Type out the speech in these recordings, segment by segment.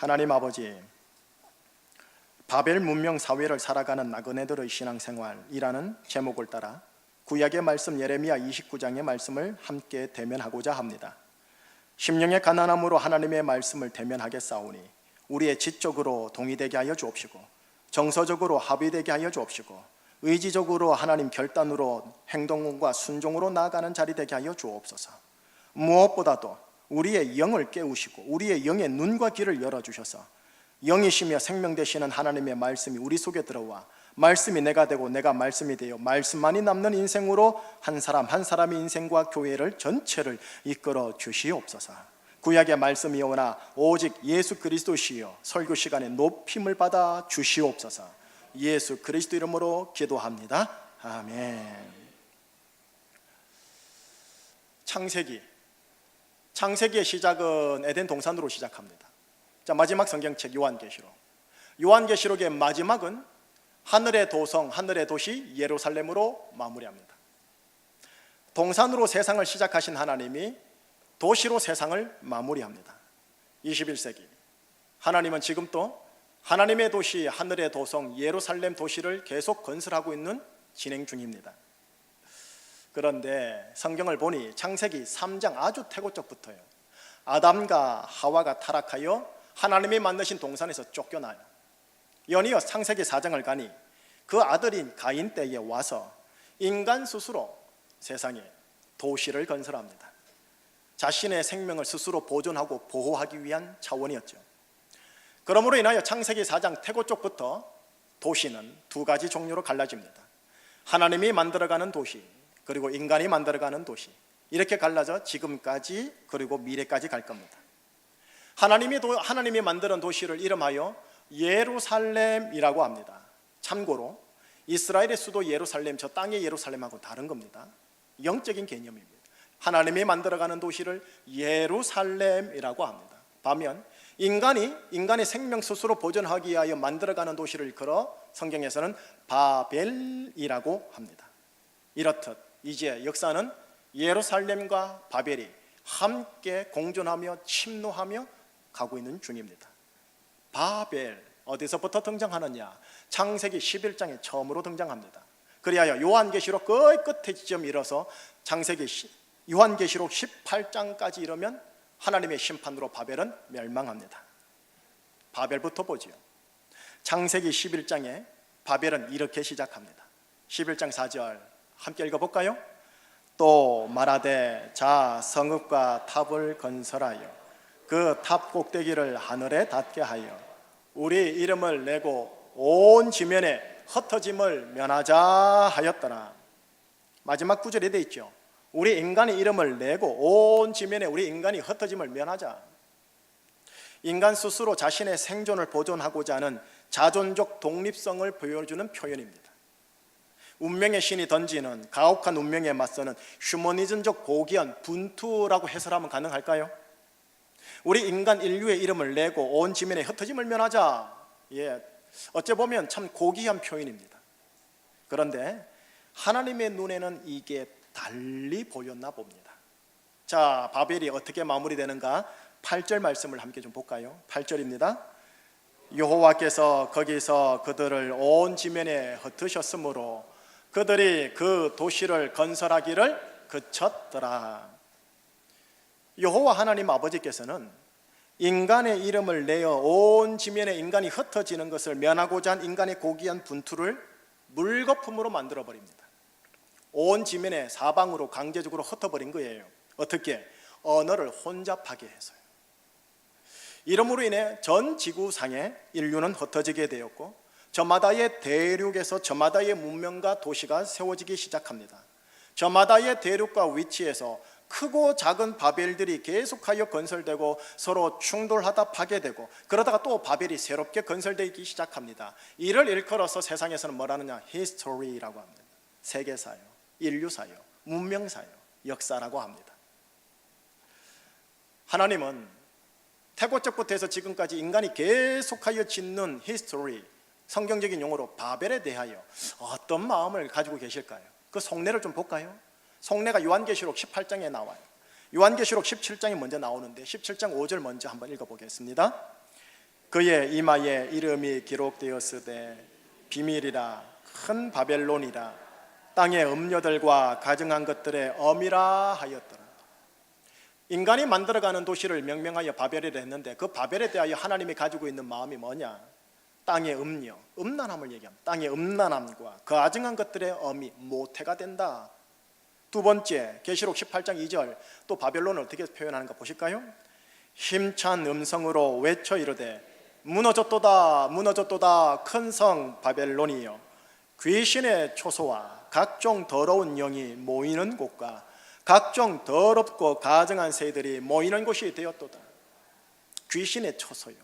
하나님 아버지, 바벨 문명 사회를 살아가는 나그네들의 신앙생활이라는 제목을 따라 구약의 말씀 예레미야 29장의 말씀을 함께 대면하고자 합니다. 심령의 가난함으로 하나님의 말씀을 대면하겠사오니 우리의 지적으로 동의되게 하여 주옵시고, 정서적으로 합의되게 하여 주옵시고, 의지적으로 하나님 결단으로 행동과 순종으로 나아가는 자리 되게 하여 주옵소서. 무엇보다도 우리의 영을 깨우시고 우리의 영의 눈과 귀를 열어주셔서 영이시며 생명 되시는 하나님의 말씀이 우리 속에 들어와 말씀이 내가 되고 내가 말씀이 되어 말씀만이 남는 인생으로 한 사람 한 사람의 인생과 교회를 전체를 이끌어 주시옵소서. 구약의 말씀이오나 오직 예수 그리스도시여 설교 시간에 높임을 받아 주시옵소서. 예수 그리스도 이름으로 기도합니다. 아멘. 창세기의 시작은 에덴 동산으로 시작합니다. 자, 마지막 성경책 요한계시록의 마지막은 하늘의 도성, 하늘의 도시 예루살렘으로 마무리합니다. 동산으로 세상을 시작하신 하나님이 도시로 세상을 마무리합니다. 21세기 하나님은 지금 또 하나님의 도시, 하늘의 도성 예루살렘 도시를 계속 건설하고 있는 진행 중입니다. 그런데 성경을 보니 창세기 3장 아주 태고적부터요, 아담과 하와가 타락하여 하나님이 만드신 동산에서 쫓겨나요. 연이어 창세기 4장을 가니 그 아들인 가인 때에 와서 인간 스스로 세상에 도시를 건설합니다. 자신의 생명을 스스로 보존하고 보호하기 위한 차원이었죠. 그러므로 인하여 창세기 4장 태고 쪽부터 도시는 두 가지 종류로 갈라집니다. 하나님이 만들어가는 도시, 그리고 인간이 만들어가는 도시, 이렇게 갈라져 지금까지 그리고 미래까지 갈 겁니다. 하나님이 만드는 도시를 이름하여 예루살렘이라고 합니다. 참고로 이스라엘의 수도 예루살렘, 저 땅의 예루살렘하고 다른 겁니다. 영적인 개념입니다. 하나님이 만들어가는 도시를 예루살렘이라고 합니다. 반면 인간이 생명 스스로 보존하기 위하여 만들어가는 도시를 일컬어 성경에서는 바벨이라고 합니다. 이렇듯 이제 역사는 예루살렘과 바벨이 함께 공존하며 침노하며 가고 있는 중입니다. 바벨 어디서부터 등장하느냐? 창세기 11장에 처음으로 등장합니다. 그리하여 요한계시록 거의 끝에 지점 이뤄서 요한계시록 18장까지 이르면 하나님의 심판으로 바벨은 멸망합니다. 바벨부터 보지요. 창세기 11장에 바벨은 이렇게 시작합니다. 11장 4절 함께 읽어볼까요? 또 말하되 자 성읍과 탑을 건설하여 그 탑 꼭대기를 하늘에 닿게 하여 우리 이름을 내고 온 지면에 흩어짐을 면하자 하였더라. 마지막 구절에 되어 있죠. 우리 인간의 이름을 내고 온 지면에 우리 인간이 흩어짐을 면하자. 인간 스스로 자신의 생존을 보존하고자 하는 자존적 독립성을 보여주는 표현입니다. 운명의 신이 던지는 가혹한 운명에 맞서는 휴머니즘적 고귀한 분투라고 해설하면 가능할까요? 우리 인간 인류의 이름을 내고 온 지면에 흩어짐을 면하자. 어째 보면 참 고귀한 표현입니다. 그런데 하나님의 눈에는 이게 달리 보였나 봅니다. 자, 바벨이 어떻게 마무리되는가? 8절 말씀을 함께 좀 볼까요? 8절입니다. 여호와께서 거기서 그들을 온 지면에 흩으셨으므로 그들이 그 도시를 건설하기를 그쳤더라. 여호와 하나님 아버지께서는 인간의 이름을 내어 온 지면에 인간이 흩어지는 것을 면하고자 한 인간의 고귀한 분투를 물거품으로 만들어버립니다. 온 지면에 사방으로 강제적으로 흩어버린 거예요. 어떻게? 언어를 혼잡하게 해서요. 이러므로 인해 전 지구상에 인류는 흩어지게 되었고 저마다의 대륙에서 저마다의 문명과 도시가 세워지기 시작합니다. 저마다의 대륙과 위치에서 크고 작은 바벨들이 계속하여 건설되고 서로 충돌하다 파괴되고 그러다가 또 바벨이 새롭게 건설되기 시작합니다. 이를 일컬어서 세상에서는 뭐라느냐? 히스토리라고 합니다. 세계사요, 인류사요, 문명사요, 역사라고 합니다. 하나님은 태고적부터 해서 지금까지 인간이 계속하여 짓는 히스토리, 성경적인 용어로 바벨에 대하여 어떤 마음을 가지고 계실까요? 그 속내를 좀 볼까요? 속내가 요한계시록 18장에 나와요. 요한계시록 17장이 먼저 나오는데 17장 5절 먼저 한번 읽어보겠습니다. 그의 이마에 이름이 기록되었으되 비밀이라 큰 바벨론이라 땅의 음료들과 가증한 것들의 엄이라 하였더라. 인간이 만들어가는 도시를 명명하여 바벨이라 했는데 그 바벨에 대하여 하나님이 가지고 있는 마음이 뭐냐? 땅의 음료, 음란함을 얘기합니다. 땅의 음란함과 그 아증한 것들의 엄이 모태가 된다. 두 번째, 계시록 18장 2절 또 바벨론을 어떻게 표현하는가 보실까요? 힘찬 음성으로 외쳐 이르되 무너졌도다 무너졌도다 큰 성 바벨론이여 귀신의 초소와 각종 더러운 영이 모이는 곳과 각종 더럽고 가증한 새들이 모이는 곳이 되었도다. 귀신의 초소요,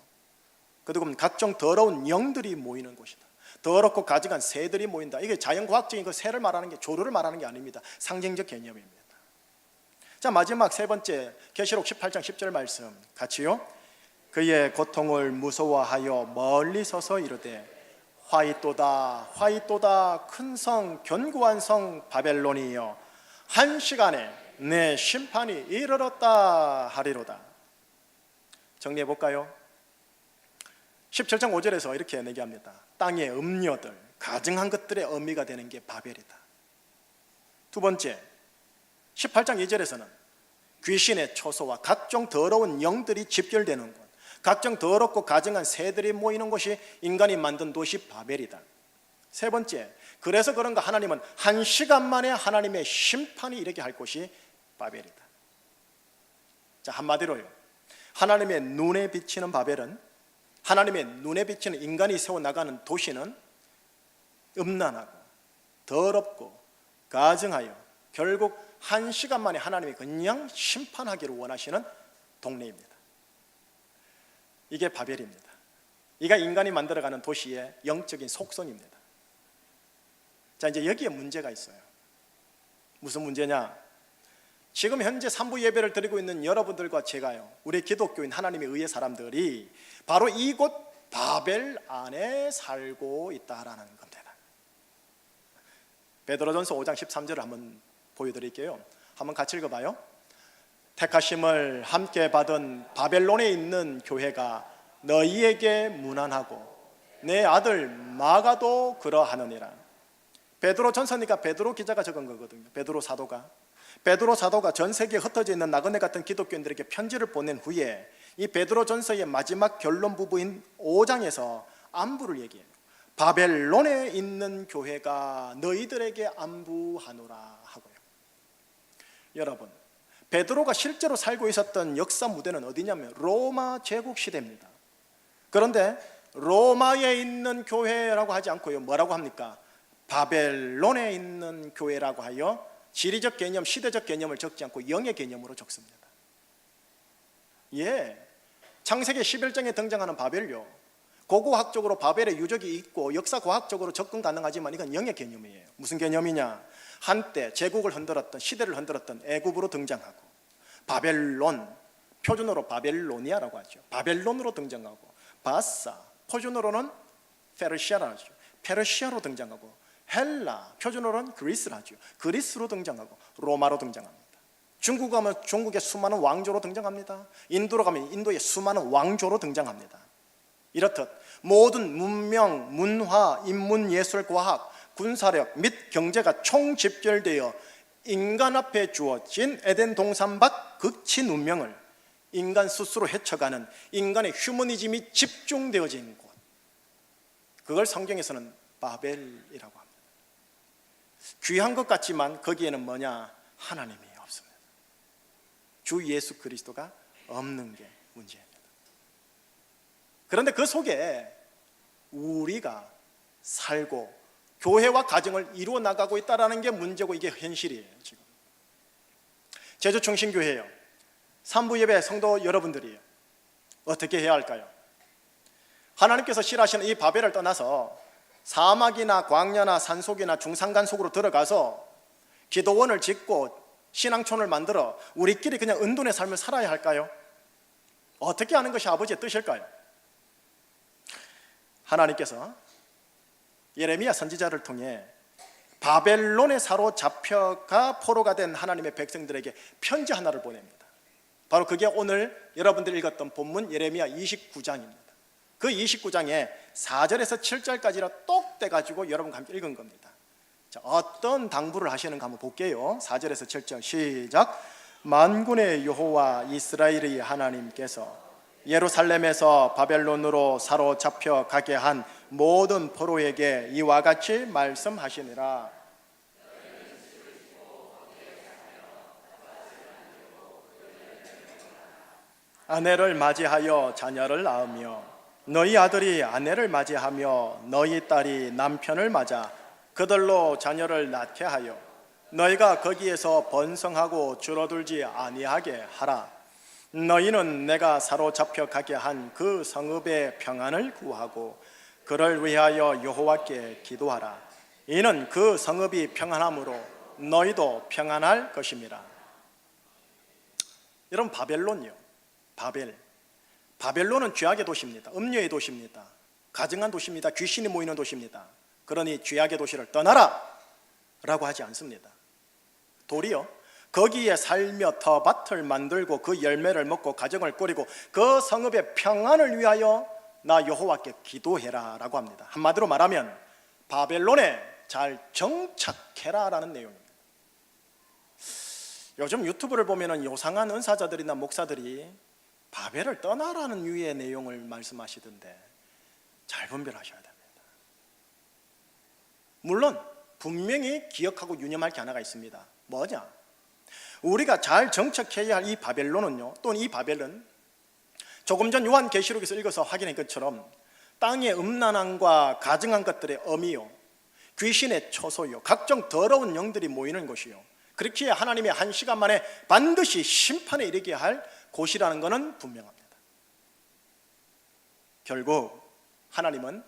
그리고 각종 더러운 영들이 모이는 곳이다. 더럽고 가증한 새들이 모인다. 이게 자연과학적인 그 새를 말하는 게, 조류를 말하는 게 아닙니다. 상징적 개념입니다. 자, 마지막 세 번째, 계시록 18장 10절 말씀 같이요. 그의 고통을 무서워하여 멀리 서서 이르되 화이또다 화이또다 큰 성 견고한 성 바벨론이여 한 시간에 내 심판이 이르렀다 하리로다. 정리해 볼까요? 17장 5절에서 이렇게 얘기합니다. 땅의 음료들, 가증한 것들의 어미가 되는 게 바벨이다. 두 번째, 18장 2절에서는 귀신의 초소와 각종 더러운 영들이 집결되는 곳, 각종 더럽고 가증한 새들이 모이는 곳이 인간이 만든 도시 바벨이다. 세 번째, 그래서 그런가 하나님은 한 시간 만에 하나님의 심판이 이르게 할 곳이 바벨이다. 자, 한마디로요, 하나님의 눈에 비치는 바벨은, 하나님의 눈에 비치는 인간이 세워나가는 도시는 음란하고 더럽고 가증하여 결국 한 시간 만에 하나님이 그냥 심판하기를 원하시는 동네입니다. 이게 바벨입니다. 이가 인간이 만들어가는 도시의 영적인 속성입니다. 자, 이제 여기에 문제가 있어요. 무슨 문제냐? 지금 현재 3부 예배를 드리고 있는 여러분들과 제가요, 우리 기독교인 하나님의 의의 사람들이 바로 이곳 바벨 안에 살고 있다라는 겁니다. 베드로전서 5장 13절을 한번 보여드릴게요. 한번 같이 읽어봐요. 택하심을 함께 받은 바벨론에 있는 교회가 너희에게 문안하고 내 아들 마가도 그러하느니라. 베드로 전서니까 베드로 기자가 적은 거거든요. 베드로 사도가 전 세계에 흩어져 있는 나그네 같은 기독교인들에게 편지를 보낸 후에 이 베드로 전서의 마지막 결론 부분인 5장에서 안부를 얘기해요. 바벨론에 있는 교회가 너희들에게 안부하노라 하고요. 여러분, 베드로가 실제로 살고 있었던 역사 무대는 어디냐면 로마 제국 시대입니다. 그런데 로마에 있는 교회라고 하지 않고요, 뭐라고 합니까? 바벨론에 있는 교회라고 하여 지리적 개념, 시대적 개념을 적지 않고 영의 개념으로 적습니다. 예, 창세기 11장에 등장하는 바벨요, 고고학적으로 바벨의 유적이 있고 역사과학적으로 접근 가능하지만 이건 영의 개념이에요. 무슨 개념이냐? 한때 제국을 흔들었던, 시대를 흔들었던 애굽으로 등장하고, 바벨론, 표준어로 바벨로니아라고 하죠. 바벨론으로 등장하고, 바사, 표준어로는 페르시아라고 하죠. 페르시아로 등장하고, 헬라, 표준어로는 그리스라 하죠. 그리스로 등장하고, 로마로 등장합니다. 중국 가면 중국의 수많은 왕조로 등장합니다. 인도로 가면 인도의 수많은 왕조로 등장합니다. 이렇듯 모든 문명, 문화, 인문, 예술, 과학, 군사력 및 경제가 총집결되어 인간 앞에 주어진 에덴 동산 밖 극친 운명을 인간 스스로 헤쳐가는 인간의 휴머니즘이 집중되어진 곳, 그걸 성경에서는 바벨이라고 합니다. 귀한 것 같지만 거기에는 뭐냐? 하나님이 없습니다. 주 예수 그리스도가 없는 게 문제입니다. 그런데 그 속에 우리가 살고 교회와 가정을 이루어 나가고 있다는 게 문제고, 이게 현실이에요. 지금 제주 충신교회예요. 3부 예배 성도 여러분들이에요. 어떻게 해야 할까요? 하나님께서 싫어하시는 이 바벨을 떠나서 사막이나 광야나 산속이나 중산간 속으로 들어가서 기도원을 짓고 신앙촌을 만들어 우리끼리 그냥 은둔의 삶을 살아야 할까요? 어떻게 하는 것이 아버지의 뜻일까요? 하나님께서 예레미야 선지자를 통해 바벨론에 사로잡혀가 포로가 된 하나님의 백성들에게 편지 하나를 보냅니다. 바로 그게 오늘 여러분들이 읽었던 본문 예레미야 29장입니다. 그 29장에 4절에서 7절까지라 똑 떼가지고 여러분과 함께 읽은 겁니다. 자, 어떤 당부를 하시는가 한번 볼게요. 4절에서 7절 시작. 만군의 여호와 이스라엘의 하나님께서 예루살렘에서 바벨론으로 사로잡혀 가게 한 모든 포로에게 이와 같이 말씀하시니라. 아내를 맞이하여 자녀를 낳으며 너희 아들이 아내를 맞이하며 너희 딸이 남편을 맞아 그들로 자녀를 낳게 하여 너희가 거기에서 번성하고 줄어들지 아니하게 하라. 너희는 내가 사로잡혀 가게 한 그 성읍의 평안을 구하고 그를 위하여 여호와께 기도하라. 이는 그 성읍이 평안함으로 너희도 평안할 것임이라. 여러분, 바벨론이요, 바벨론은 죄악의 도시입니다. 음녀의 도시입니다. 가증한 도시입니다. 귀신이 모이는 도시입니다. 그러니 죄악의 도시를 떠나라 라고 하지 않습니다. 도리어 거기에 살며 터밭을 만들고 그 열매를 먹고 가정을 꾸리고 그 성읍의 평안을 위하여 나 여호와께 기도해라 라고 합니다. 한마디로 말하면 바벨론에 잘 정착해라 라는 내용입니다. 요즘 유튜브를 보면 요상한 은사자들이나 목사들이 바벨을 떠나라는 유의 내용을 말씀하시던데 잘 분별하셔야 됩니다. 물론 분명히 기억하고 유념할 게 하나가 있습니다. 뭐냐? 우리가 잘 정착해야 할 이 바벨론은요, 또는 이 바벨은 조금 전 요한계시록에서 읽어서 확인한 것처럼 땅의 음란함과 가증한 것들의 어미요, 귀신의 초소요, 각종 더러운 영들이 모이는 곳이요, 그렇기에 하나님의 한 시간 만에 반드시 심판에 이르게 할 곳이라는 것은 분명합니다. 결국 하나님은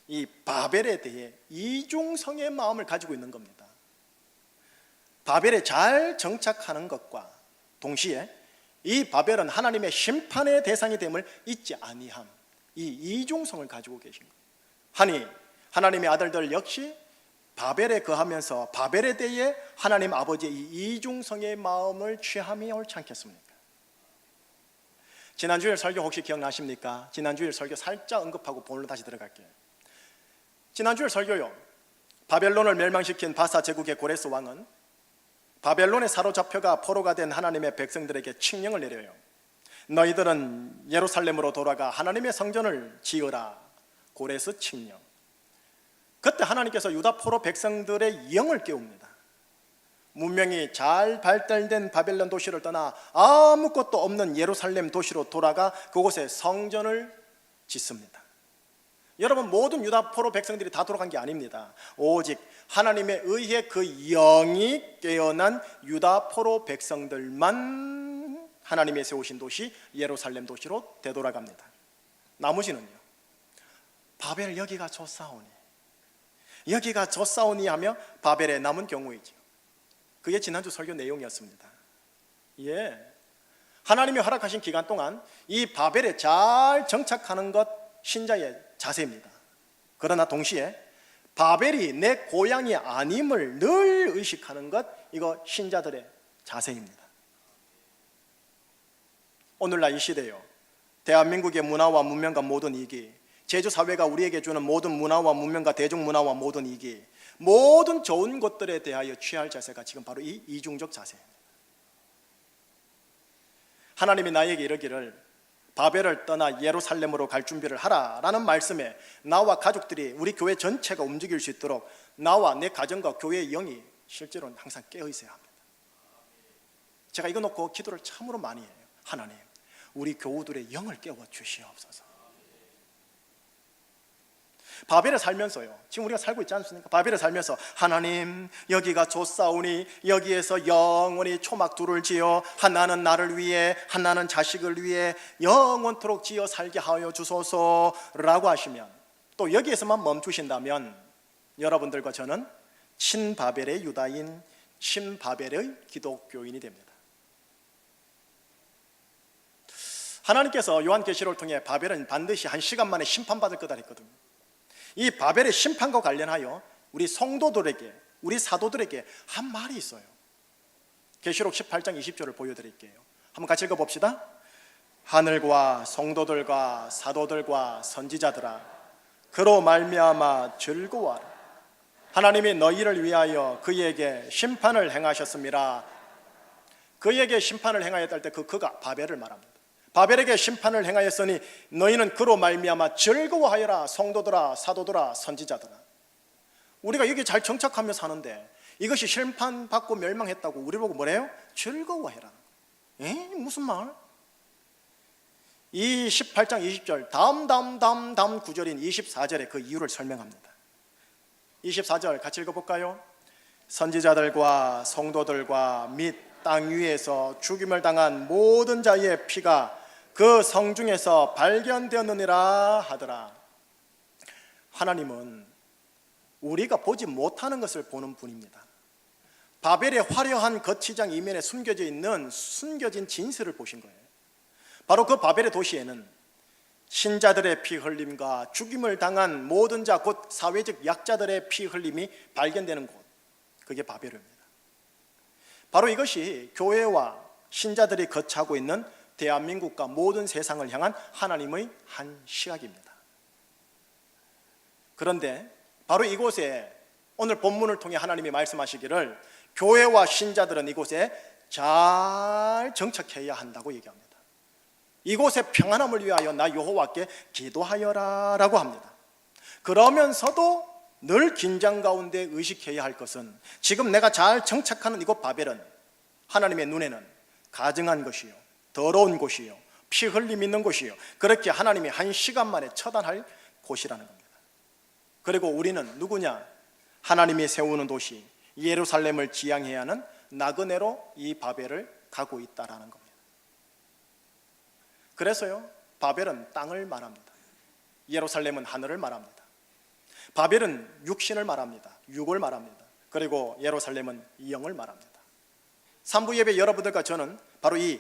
이 바벨에 대해 이중성의 마음을 가지고 있는 겁니다. 바벨에 잘 정착하는 것과 동시에 이 바벨은 하나님의 심판의 대상이 됨을 잊지 아니함, 이 이중성을 가지고 계신 거예요. 하니 하나님의 아들들 역시 바벨에 거하면서 바벨에 대해 하나님 아버지의 이 이중성의 마음을 취함이 옳지 않겠습니까? 지난주일 설교 혹시 기억나십니까? 지난주일 설교 살짝 언급하고 본론로 다시 들어갈게요. 지난주일 설교요, 바벨론을 멸망시킨 바사 제국의 고레스 왕은 바벨론에 사로잡혀가 포로가 된 하나님의 백성들에게 칙령을 내려요. 너희들은 예루살렘으로 돌아가 하나님의 성전을 지으라. 고레스 칙령. 그때 하나님께서 유다 포로 백성들의 영을 깨웁니다. 문명이 잘 발달된 바벨론 도시를 떠나 아무것도 없는 예루살렘 도시로 돌아가 그곳에 성전을 짓습니다. 여러분, 모든 유다 포로 백성들이 다 돌아간 게 아닙니다. 오직 하나님에 의해 그 영이 깨어난 유다 포로 백성들만 하나님의 세우신 도시 예루살렘 도시로 되돌아갑니다. 나머지는요, 바벨 여기가 좋사오니, 여기가 좋사오니 하며 바벨에 남은 경우이죠. 그게 지난주 설교 내용이었습니다. 하나님이 허락하신 기간 동안 이 바벨에 잘 정착하는 것 신자의 자세입니다. 그러나 동시에 바벨이 내 고향이 아님을 늘 의식하는 것, 이거 신자들의 자세입니다. 오늘날 이 시대요, 대한민국의 문화와 문명과 모든 이기, 제주사회가 우리에게 주는 모든 문화와 문명과 대중문화와 모든 이기, 모든 좋은 것들에 대하여 취할 자세가 지금 바로 이 이중적 자세입니다. 하나님이 나에게 이르기를 바벨을 떠나 예루살렘으로 갈 준비를 하라라는 말씀에 나와 가족들이, 우리 교회 전체가 움직일 수 있도록 나와 내 가정과 교회의 영이 실제로는 항상 깨어 있어야 합니다. 제가 이거 놓고 기도를 참으로 많이 해요. 하나님, 우리 교우들의 영을 깨워 주시옵소서. 바벨에 살면서요, 지금 우리가 살고 있지 않습니까? 바벨에 살면서 하나님, 여기가 좋사오니 여기에서 영원히 초막둘을 지어 하나는 나를 위해 하나는 자식을 위해 영원토록 지어 살게 하여 주소서라고 하시면, 또 여기에서만 멈추신다면 여러분들과 저는 친바벨의 유다인, 친바벨의 기독교인이 됩니다. 하나님께서 요한계시록을 통해 바벨은 반드시 한 시간 만에 심판받을 거다 했거든요. 이 바벨의 심판과 관련하여 우리 성도들에게, 우리 사도들에게 한 말이 있어요. 계시록 18장 20절을 보여드릴게요. 한번 같이 읽어봅시다. 하늘과 성도들과 사도들과 선지자들아, 그로 말미암아 즐거워하라. 하나님이 너희를 위하여 그에게 심판을 행하셨습니다. 그에게 심판을 행하였다 할 때 그가 바벨을 말합니다. 바벨에게 심판을 행하였으니 너희는 그로 말미암아 즐거워하여라. 성도들아, 사도들아, 선지자들아. 우리가 여기 잘 정착하며 사는데 이것이 심판받고 멸망했다고 우리 보고 뭐래요? 즐거워해라. 무슨 말? 이 18장 20절 다음 구절인 24절에 그 이유를 설명합니다. 24절 같이 읽어볼까요? 선지자들과 성도들과 및 땅 위에서 죽임을 당한 모든 자의 피가 그 성중에서 발견되었느니라 하더라. 하나님은 우리가 보지 못하는 것을 보는 분입니다. 바벨의 화려한 거치장 이면에 숨겨진 진실을 보신 거예요. 바로 그 바벨의 도시에는 신자들의 피 흘림과 죽임을 당한 모든 자, 곧 사회적 약자들의 피 흘림이 발견되는 곳, 그게 바벨입니다. 바로 이것이 교회와 신자들이 거처하고 있는 대한민국과 모든 세상을 향한 하나님의 한 시각입니다. 그런데 바로 이곳에 오늘 본문을 통해 하나님이 말씀하시기를 교회와 신자들은 이곳에 잘 정착해야 한다고 얘기합니다. 이곳의 평안함을 위하여 나 여호와께 기도하여라 라고 합니다. 그러면서도 늘 긴장 가운데 의식해야 할 것은 지금 내가 잘 정착하는 이곳 바벨은 하나님의 눈에는 가증한 것이요, 더러운 곳이요, 피 흘림 있는 곳이요, 그렇게 하나님이 한 시간 만에 처단할 곳이라는 겁니다. 그리고 우리는 누구냐? 하나님이 세우는 도시 예루살렘을 지향해야 하는 나그네로 이 바벨을 가고 있다라는 겁니다. 그래서요, 바벨은 땅을 말합니다. 예루살렘은 하늘을 말합니다. 바벨은 육신을 말합니다. 육을 말합니다. 그리고 예루살렘은 영을 말합니다. 3부 예배 여러분들과 저는 바로 이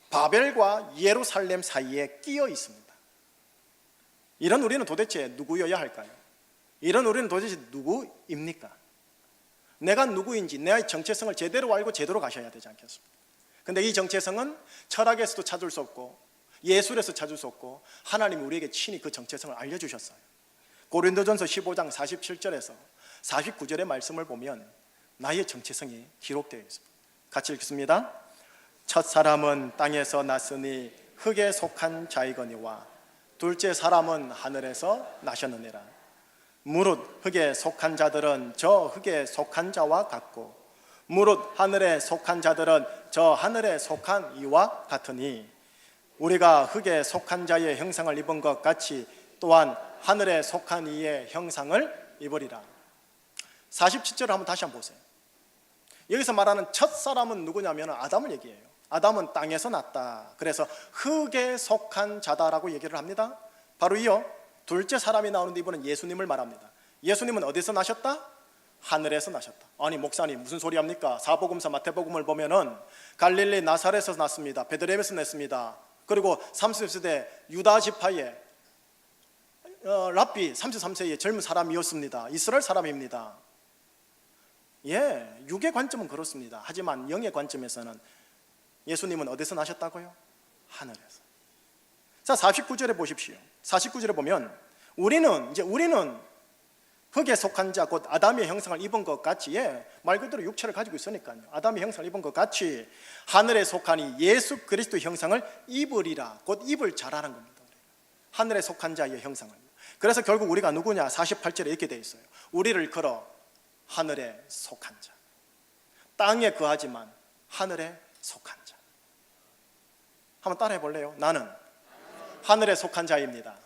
바벨과 예루살렘 사이에 끼어 있습니다. 이런 우리는 도대체 누구여야 할까요? 이런 우리는 도대체 누구입니까? 내가 누구인지 내 정체성을 제대로 알고 제대로 가셔야 되지 않겠습니까? 근데 이 정체성은 철학에서도 찾을 수 없고 예술에서 찾을 수 없고 하나님이 우리에게 친히 그 정체성을 알려주셨어요. 고린도전서 15장 47절에서 49절의 말씀을 보면 나의 정체성이 기록되어 있습니다. 같이 읽습니다. 첫 사람은 땅에서 났으니 흙에 속한 자이거니와 둘째 사람은 하늘에서 나셨느니라. 무릇 흙에 속한 자들은 저 흙에 속한 자와 같고 무릇 하늘에 속한 자들은 저 하늘에 속한 이와 같으니 우리가 흙에 속한 자의 형상을 입은 것 같이 또한 하늘에 속한 이의 형상을 입으리라. 47절을 한번 다시 한번 보세요. 여기서 말하는 첫 사람은 누구냐면 아담을 얘기해요. 아담은 땅에서 났다. 그래서 흙에 속한 자다라고 얘기를 합니다. 바로 이어 둘째 사람이 나오는데 이번엔 예수님을 말합니다. 예수님은 어디서 나셨다? 하늘에서 나셨다. 아니 목사님 무슨 소리 합니까? 사복음서 마태복음을 보면은 갈릴리 나사렛에서 났습니다. 베들레헴에서 났습니다. 그리고 30세대 유다 지파의 랍비 33세의 젊은 사람이었습니다. 이스라엘 사람입니다. 육의 관점은 그렇습니다. 하지만 영의 관점에서는 예수님은 어디서 나셨다고요? 하늘에서. 자, 49절에 보십시오. 49절에 보면 우리는 흙에 속한 자 곧 아담의 형상을 입은 것 같이 말 그대로 육체를 가지고 있으니까요. 아담의 형상을 입은 것 같이 하늘에 속하니 예수 그리스도 형상을 입으리라. 곧 입을 자라는 겁니다. 하늘에 속한 자의 형상을. 그래서 결국 우리가 누구냐? 48절에 이렇게 되어 있어요. 우리를 걸어 하늘에 속한 자. 땅에 거하지만 하늘에 속한 자. 한번 따라해 볼래요? 나는 하늘에 속한 자입니다.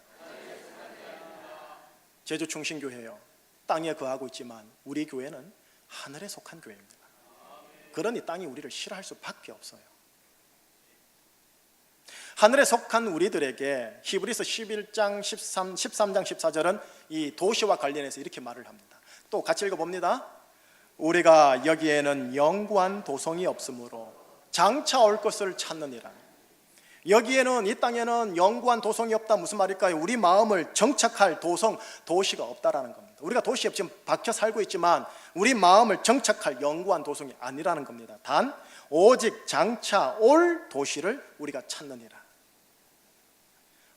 제주 충신교회요. 땅에 거하고 있지만 우리 교회는 하늘에 속한 교회입니다. 그러니 땅이 우리를 싫어할 수밖에 없어요. 하늘에 속한 우리들에게 히브리서 11장 13장 14절은 이 도시와 관련해서 이렇게 말을 합니다. 또 같이 읽어봅니다. 우리가 여기에는 영구한 도성이 없으므로 장차 올 것을 찾느니라. 여기에는 이 땅에는 영구한 도성이 없다. 무슨 말일까요? 우리 마음을 정착할 도시가 없다라는 겁니다. 우리가 도시에 지금 박혀 살고 있지만 우리 마음을 정착할 영구한 도성이 아니라는 겁니다. 단 오직 장차 올 도시를 우리가 찾느니라.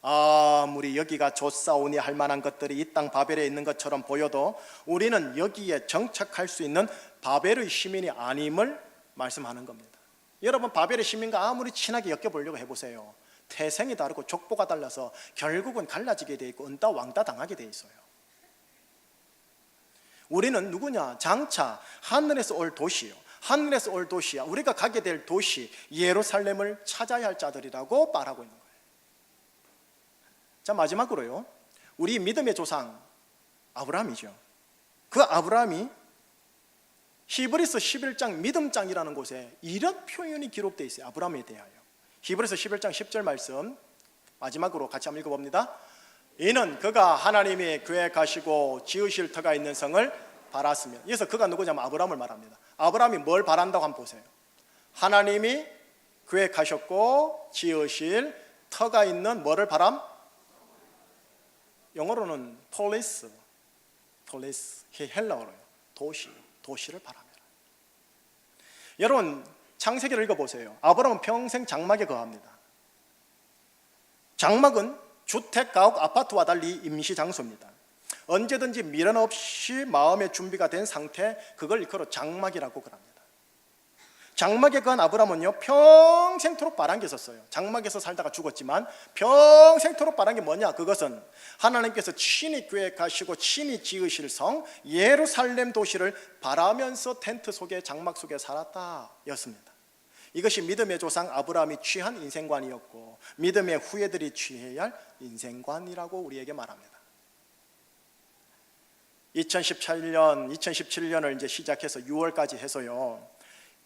아무리 여기가 좋사오니 할 만한 것들이 이 땅 바벨에 있는 것처럼 보여도 우리는 여기에 정착할 수 있는 바벨의 시민이 아님을 말씀하는 겁니다. 여러분, 바벨의 시민과 아무리 친하게 엮여보려고 해보세요. 태생이 다르고 족보가 달라서 결국은 갈라지게 돼 있고 은따 왕따 당하게 돼 있어요. 우리는 누구냐? 장차 하늘에서 올 도시요, 하늘에서 올 도시야, 우리가 가게 될 도시 예루살렘을 찾아야 할 자들이라고 말하고 있는 거예요. 자, 마지막으로요, 우리 믿음의 조상 아브라함이죠. 그 아브라함이 히브리서 11장 믿음장이라는 곳에 이런 표현이 기록되어 있어요. 아브라함에 대하여. 히브리서 11장 10절 말씀 마지막으로 같이 한번 읽어봅니다. 이는 그가 하나님이 계획하시고 지으실 터가 있는 성을 바랐으며, 여기서 그가 누구냐면 아브라함을 말합니다. 아브라함이 뭘 바란다고 한번 보세요. 하나님이 계획하셨고 지으실 터가 있는 뭐를 바람? 영어로는 폴리스, 헬라어로요, 도시를 바랍니다. 여러분, 창세기를 읽어보세요. 아브라함은 평생 장막에 거합니다. 장막은 주택, 가옥, 아파트와 달리 임시 장소입니다. 언제든지 미련 없이 마음의 준비가 된 상태, 그걸 일컬어 장막이라고 그럽니다. 장막에 거한 아브라함은요, 평생토록 바란 게 있었어요. 장막에서 살다가 죽었지만 평생토록 바란 게 뭐냐? 그것은 하나님께서 친히 계획하시고 친히 지으실 성 예루살렘 도시를 바라면서 텐트 속에, 장막 속에 살았다 였습니다. 이것이 믿음의 조상 아브라함이 취한 인생관이었고 믿음의 후예들이 취해야 할 인생관이라고 우리에게 말합니다. 2017년을 이제 시작해서 6월까지 해서요,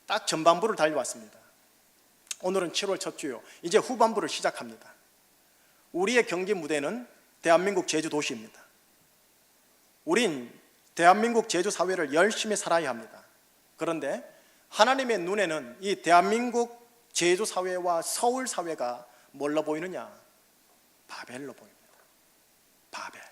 딱 전반부를 달려왔습니다. 오늘은 7월 첫 주요. 이제 후반부를 시작합니다. 우리의 경기 무대는 대한민국 제주 도시입니다. 우린 대한민국 제주 사회를 열심히 살아야 합니다. 그런데 하나님의 눈에는 이 대한민국 제주 사회와 서울 사회가 뭘로 보이느냐? 바벨로 보입니다. 바벨.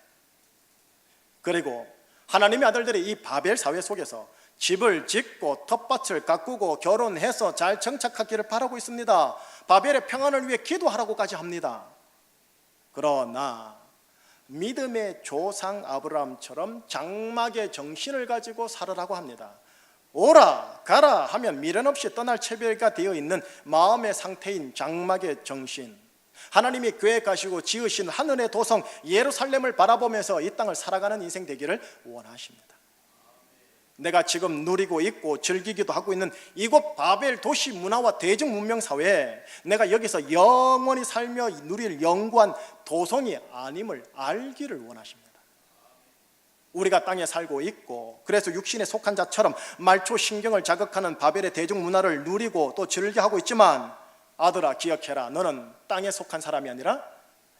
그리고 하나님의 아들들이 이 바벨 사회 속에서 집을 짓고 텃밭을 가꾸고 결혼해서 잘 정착하기를 바라고 있습니다. 바벨의 평안을 위해 기도하라고까지 합니다. 그러나 믿음의 조상 아브라함처럼 장막의 정신을 가지고 살으라고 합니다. 오라 가라 하면 미련 없이 떠날 체별가 되어 있는 마음의 상태인 장막의 정신, 하나님이 계획하시고 지으신 하늘의 도성 예루살렘을 바라보면서 이 땅을 살아가는 인생 되기를 원하십니다. 내가 지금 누리고 있고 즐기기도 하고 있는 이곳 바벨 도시 문화와 대중 문명 사회에 내가 여기서 영원히 살며 누릴 영구한 도성이 아님을 알기를 원하십니다. 우리가 땅에 살고 있고 그래서 육신에 속한 자처럼 말초 신경을 자극하는 바벨의 대중 문화를 누리고 또 즐겨하고 있지만, 아들아 기억해라, 너는 땅에 속한 사람이 아니라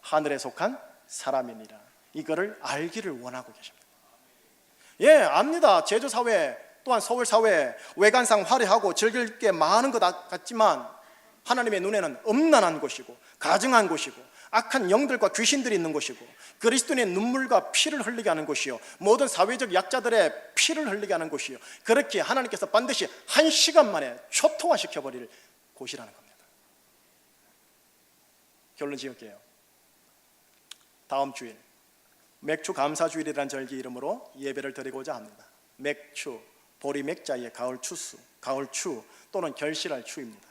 하늘에 속한 사람이니라. 이거를 알기를 원하고 계십니다. 예, 압니다. 제주 사회 또한 서울 사회 외관상 화려하고 즐길 게 많은 것 같지만 하나님의 눈에는 음란한 곳이고 가증한 곳이고 악한 영들과 귀신들이 있는 곳이고 그리스도인의 눈물과 피를 흘리게 하는 곳이요, 모든 사회적 약자들의 피를 흘리게 하는 곳이요, 그렇게 하나님께서 반드시 1시간 만에 초토화시켜버릴 곳이라는 겁니다. 결론 지을게요. 다음 주일 맥추 감사주일이라는 절기 이름으로 예배를 드리고자 합니다. 맥추, 보리맥자의 가을추 또는 결실할 추입니다.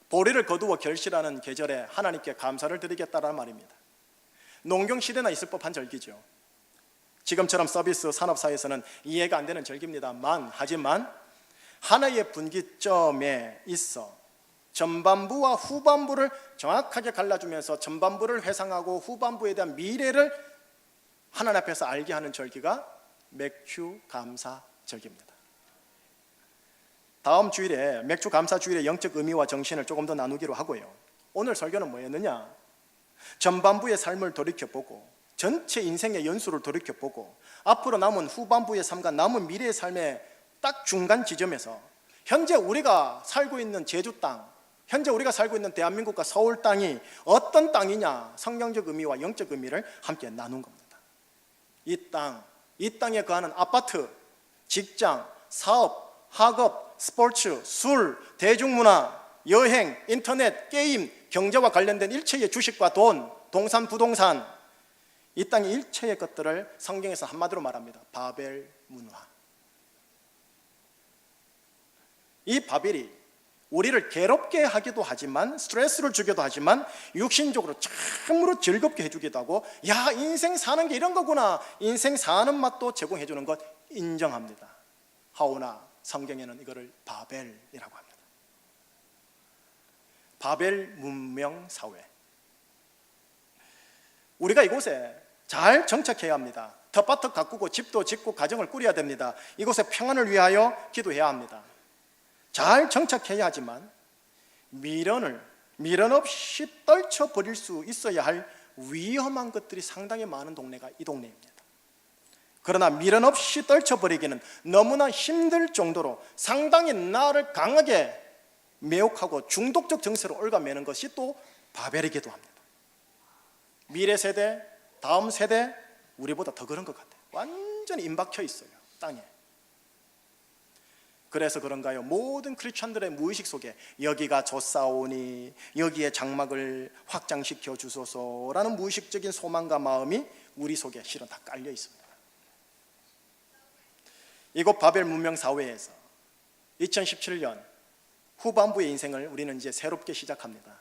보리를 거두어 결실하는 계절에 하나님께 감사를 드리겠다는 말입니다. 농경시대나 있을 법한 절기죠. 지금처럼 서비스 산업사에서는 이해가 안 되는 절기입니다만, 하지만 하나의 분기점에 있어 전반부와 후반부를 정확하게 갈라주면서 전반부를 회상하고 후반부에 대한 미래를 하나님 앞에서 알게 하는 절기가 맥주 감사 절기입니다. 다음 주일에 맥주 감사 주일의 영적 의미와 정신을 조금 더 나누기로 하고요. 오늘 설교는 뭐였느냐? 전반부의 삶을 돌이켜보고 전체 인생의 연수를 돌이켜보고 앞으로 남은 후반부의 삶과 남은 미래의 삶의 딱 중간 지점에서 현재 우리가 살고 있는 제주 땅, 현재 우리가 살고 있는 대한민국과 서울 땅이 어떤 땅이냐, 성경적 의미와 영적 의미를 함께 나눈 겁니다. 이 땅에 거하는 아파트, 직장, 사업, 학업, 스포츠, 술, 대중문화, 여행, 인터넷, 게임, 경제와 관련된 일체의 주식과 돈, 동산, 부동산, 이 땅의 일체의 것들을 성경에서 한마디로 말합니다. 바벨 문화. 이 바벨이 우리를 괴롭게 하기도 하지만, 스트레스를 주기도 하지만, 육신적으로 참으로 즐겁게 해주기도 하고, 야, 인생 사는 게 이런 거구나, 인생 사는 맛도 제공해 주는 것 인정합니다. 하오나 성경에는 이거를 바벨이라고 합니다. 바벨 문명 사회. 우리가 이곳에 잘 정착해야 합니다. 텃밭을 가꾸고 집도 짓고 가정을 꾸려야 됩니다. 이곳의 평안을 위하여 기도해야 합니다. 잘 정착해야 하지만 미련 없이 떨쳐버릴 수 있어야 할 위험한 것들이 상당히 많은 동네가 이 동네입니다. 그러나 미련 없이 떨쳐버리기는 너무나 힘들 정도로 상당히 나를 강하게 매혹하고 중독적 정세로 얽어매는 것이 또 바벨이기도 합니다. 미래 세대, 다음 세대, 우리보다 더 그런 것 같아요. 완전히 임박혀 있어요, 땅에. 그래서 그런가요? 모든 크리스천들의 무의식 속에 여기가 좋사오니 여기에 장막을 확장시켜 주소서라는 무의식적인 소망과 마음이 우리 속에 실은 다 깔려 있습니다. 이곳 바벨 문명 사회에서 2017년 후반부의 인생을 우리는 이제 새롭게 시작합니다.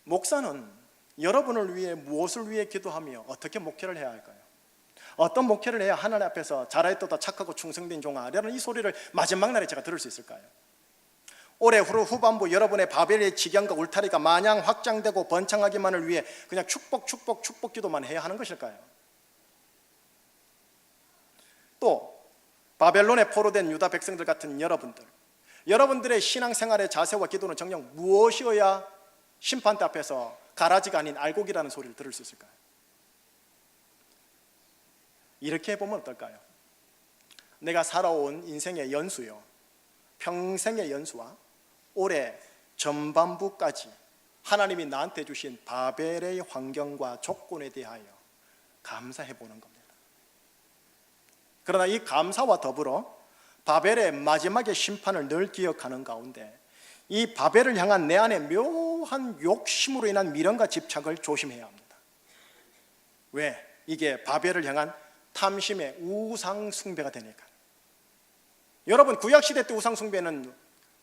목사는 여러분을 위해 무엇을 위해 기도하며 어떻게 목회를 해야 할까요? 어떤 목회를 해야 하나님 앞에서 잘하였도다 착하고 충성된 종아 라는 이 소리를 마지막 날에 제가 들을 수 있을까요? 올해 후반부 여러분의 바벨의 지경과 울타리가 마냥 확장되고 번창하기만을 위해 그냥 축복 기도만 해야 하는 것일까요? 또 바벨론에 포로된 유다 백성들 같은 여러분들의 신앙생활의 자세와 기도는 정녕 무엇이어야 심판대 앞에서 가라지가 아닌 알곡이라는 소리를 들을 수 있을까요? 이렇게 해보면 어떨까요? 내가 살아온 인생의 연수요, 평생의 연수와 올해 전반부까지 하나님이 나한테 주신 바벨의 환경과 조건에 대하여 감사해 보는 겁니다. 그러나 이 감사와 더불어 바벨의 마지막의 심판을 늘 기억하는 가운데 이 바벨을 향한 내 안의 묘한 욕심으로 인한 미련과 집착을 조심해야 합니다. 왜? 이게 바벨을 향한 탐심의 우상 숭배가 되니까. 여러분, 구약시대 때 우상 숭배는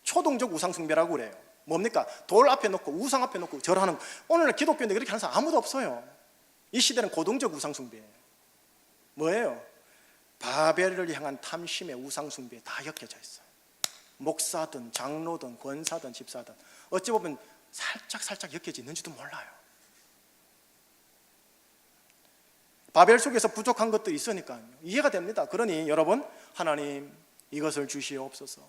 초동적 우상 숭배라고 그래요. 뭡니까? 돌 앞에 놓고 우상 앞에 놓고 절하는. 오늘날 기독교인데 그렇게 하는 사람 아무도 없어요. 이 시대는 고동적 우상 숭배예요. 뭐예요? 바벨을 향한 탐심의 우상 숭배에 다 엮여져 있어요. 목사든 장로든 권사든 집사든 어찌 보면 살짝 엮여져 있는지도 몰라요. 바벨 속에서 부족한 것도 있으니까요. 이해가 됩니다. 그러니 여러분, 하나님 이것을 주시옵소서,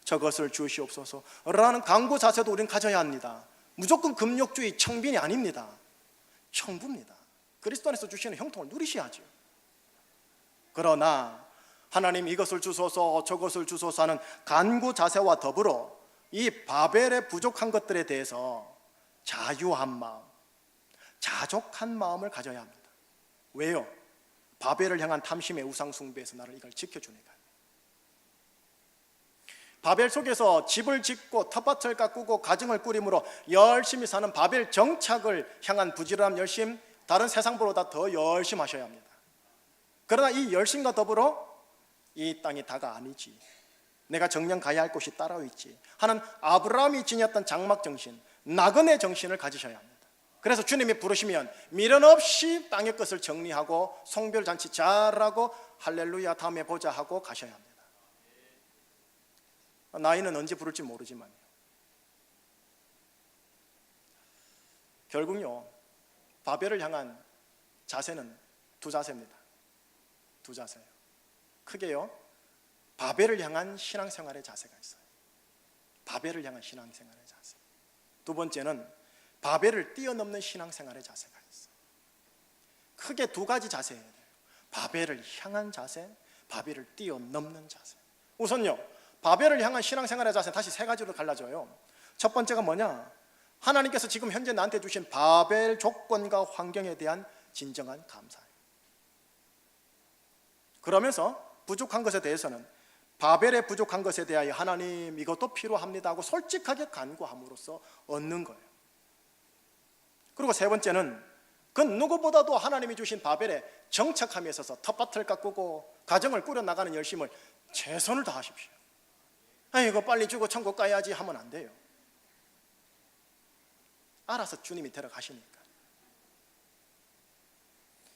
저것을 주시옵소서 라는 간구 자세도 우리는 가져야 합니다. 무조건 금욕주의 청빈이 아닙니다. 청부입니다. 그리스도 안에서 주시는 형통을 누리셔야죠. 그러나 하나님 이것을 주소서 저것을 주소서 하는 간구 자세와 더불어 이 바벨의 부족한 것들에 대해서 자유한 마음, 자족한 마음을 가져야 합니다. 왜요? 바벨을 향한 탐심의 우상 숭배에서 나를 이걸 지켜주니까. 바벨 속에서 집을 짓고 텃밭을 가꾸고 가정을 꾸림으로 열심히 사는 바벨 정착을 향한 부지런함, 열심, 다른 세상보다 더 열심히 하셔야 합니다. 그러나 이 열심과 더불어 이 땅이 다가 아니지, 내가 정녕 가야 할 곳이 따로 있지 하는 아브라함이 지녔던 장막 정신, 나그네 정신을 가지셔야 합니다. 그래서 주님이 부르시면 미련 없이 땅의 것을 정리하고 송별잔치 잘하고 할렐루야 다음에 보자 하고 가셔야 합니다. 나이는 언제 부를지 모르지만요, 결국요 바벨을 향한 자세는 두 자세입니다. 두 자세예요. 크게요, 바벨을 향한 신앙생활의 자세가 있어요. 바벨을 향한 신앙생활의 자세. 두 번째는 바벨을 뛰어넘는 신앙생활의 자세가 있어요. 크게 두 가지 자세예요. 바벨을 향한 자세, 바벨을 뛰어넘는 자세. 우선요, 바벨을 향한 신앙생활의 자세는 다시 세 가지로 갈라져요. 첫 번째가 뭐냐? 하나님께서 지금 현재 나한테 주신 바벨 조건과 환경에 대한 진정한 감사예요. 그러면서 부족한 것에 대해서는 바벨의 부족한 것에 대하여 하나님 이것도 필요합니다 하고 솔직하게 간구함으로써 얻는 거예요. 그리고 세 번째는 그 누구보다도 하나님이 주신 바벨에 정착함에 있어서 텃밭을 가꾸고 가정을 꾸려나가는 열심을 최선을 다하십시오. 이거 빨리 주고 천국 가야지 하면 안 돼요. 알아서 주님이 데려가시니까.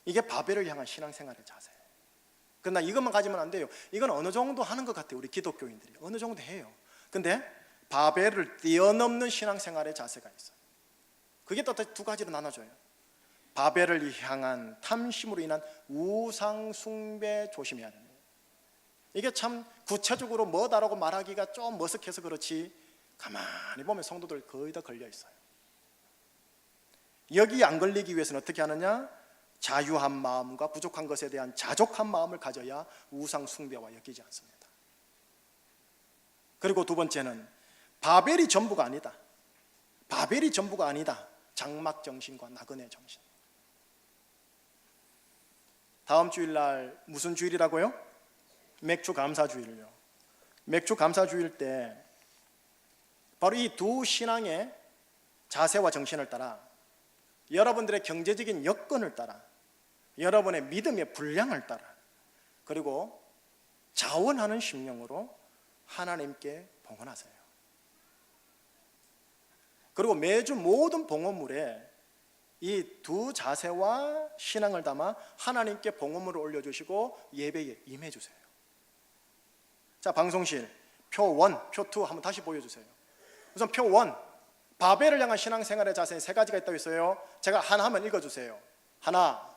이게 바벨을 향한 신앙생활의 자세. 그러나 이것만 가지면 안 돼요. 이건 어느 정도 하는 것 같아요. 우리 기독교인들이 어느 정도 해요. 근데 바벨을 뛰어넘는 신앙생활의 자세가 있어요. 그게 또 두 가지로 나눠져요. 바벨을 향한 탐심으로 인한 우상 숭배 조심해야 됩니다. 이게 참 구체적으로 뭐다라고 말하기가 좀 머쓱해서 그렇지 가만히 보면 성도들 거의 다 걸려 있어요. 여기 안 걸리기 위해서는 어떻게 하느냐? 자유한 마음과 부족한 것에 대한 자족한 마음을 가져야 우상 숭배와 엮이지 않습니다. 그리고 두 번째는 바벨이 전부가 아니다. 바벨이 전부가 아니다. 장막 정신과 나그네 정신. 다음 주일날 무슨 주일이라고요? 맥주 감사 주일요. 맥주 감사 주일 때 바로 이 두 신앙의 자세와 정신을 따라 여러분들의 경제적인 여건을 따라 여러분의 믿음의 분량을 따라 그리고 자원하는 심령으로 하나님께 봉헌하세요. 그리고 매주 모든 봉헌물에 이 두 자세와 신앙을 담아 하나님께 봉헌물을 올려주시고 예배에 임해주세요. 자, 방송실 표 1, 표 2 한번 다시 보여주세요. 우선 표 1, 바벨을 향한 신앙생활의 자세에 세 가지가 있다고 했어요. 제가 하나 하면 읽어주세요. 하나,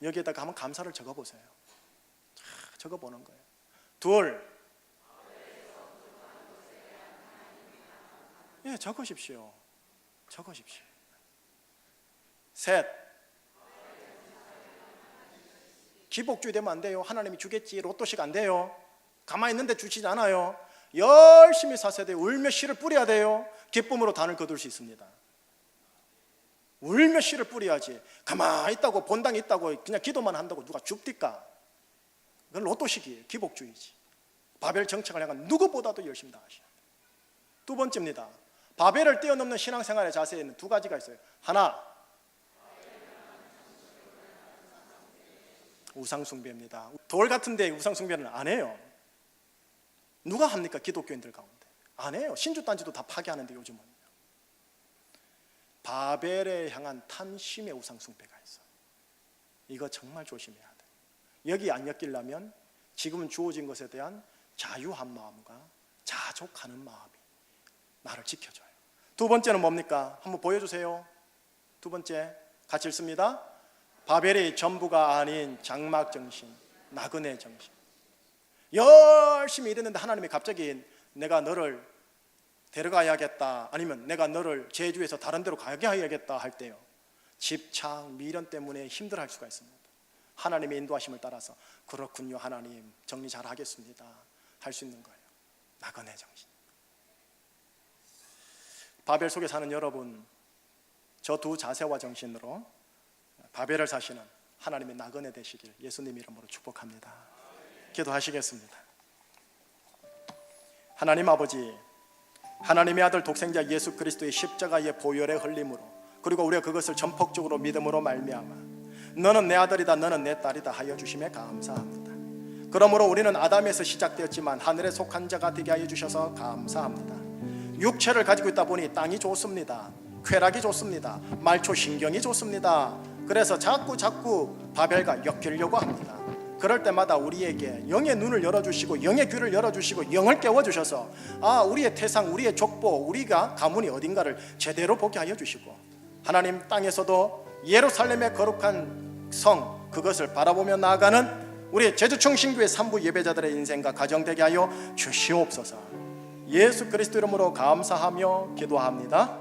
여기에다가 한번 감사를 적어보세요. 적어보는 거예요. 둘, 적으십시오. 적으십시오. 셋, 기복주의 되면 안 돼요. 하나님이 주겠지 로또식 안 돼요. 가만히 있는데 주시지 않아요. 열심히 사셔야 돼요. 울며 씨를 뿌려야 돼요. 기쁨으로 단을 거둘 수 있습니다. 울며 씨를 뿌려야지. 가만히 있다고 본당이 있다고 그냥 기도만 한다고 누가 줍디까? 그건 로또식이에요. 기복주의지. 바벨 정착을 향한 누구보다도 열심히 다하셔야 돼요. 두 번째입니다. 바벨을 뛰어넘는 신앙생활의 자세에는 두 가지가 있어요. 하나, 우상숭배입니다. 돌 같은 데 우상숭배는 안 해요. 누가 합니까? 기독교인들 가운데 안 해요. 신주단지도 다 파괴하는데 요즘은. 바벨에 향한 탐심의 우상숭배가 있어요. 이거 정말 조심해야 돼요. 여기 안 엮이려면 지금 주어진 것에 대한 자유한 마음과 자족하는 마음이 나를 지켜줘요. 두 번째는 뭡니까? 한번 보여주세요. 두 번째 같이 읽습니다. 바벨이 전부가 아닌 장막 정신, 나그네 정신. 열심히 일했는데 하나님이 갑자기 내가 너를 데려가야겠다, 아니면 내가 너를 제주에서 다른 데로 가게 해야겠다 할 때요, 집착, 미련 때문에 힘들어할 수가 있습니다. 하나님의 인도하심을 따라서 그렇군요 하나님, 정리 잘 하겠습니다 할 수 있는 거예요. 나그네 정신. 바벨 속에 사는 여러분, 저 두 자세와 정신으로 바벨을 사시는 하나님의 나그네 되시길 예수님 이름으로 축복합니다. 기도하시겠습니다. 하나님 아버지, 하나님의 아들 독생자 예수 그리스도의 십자가의 보혈의 흘림으로, 그리고 우리가 그것을 전폭적으로 믿음으로 말미암아 너는 내 아들이다, 너는 내 딸이다 하여 주심에 감사합니다. 그러므로 우리는 아담에서 시작되었지만 하늘에 속한 자가 되게 하여 주셔서 감사합니다. 육체를 가지고 있다 보니 땅이 좋습니다. 쾌락이 좋습니다. 말초 신경이 좋습니다. 그래서 자꾸 바벨과 엮이려고 합니다. 그럴 때마다 우리에게 영의 눈을 열어주시고 영의 귀를 열어주시고 영을 깨워주셔서 우리의 태상, 우리의 족보, 우리가 가문이 어딘가를 제대로 보게 하여 주시고, 하나님 땅에서도 예루살렘의 거룩한 성, 그것을 바라보며 나아가는 우리 제주청 신교회 산부 예배자들의 인생과 가정 되게 하여 주시옵소서. 예수 그리스도 이름으로 감사하며 기도합니다.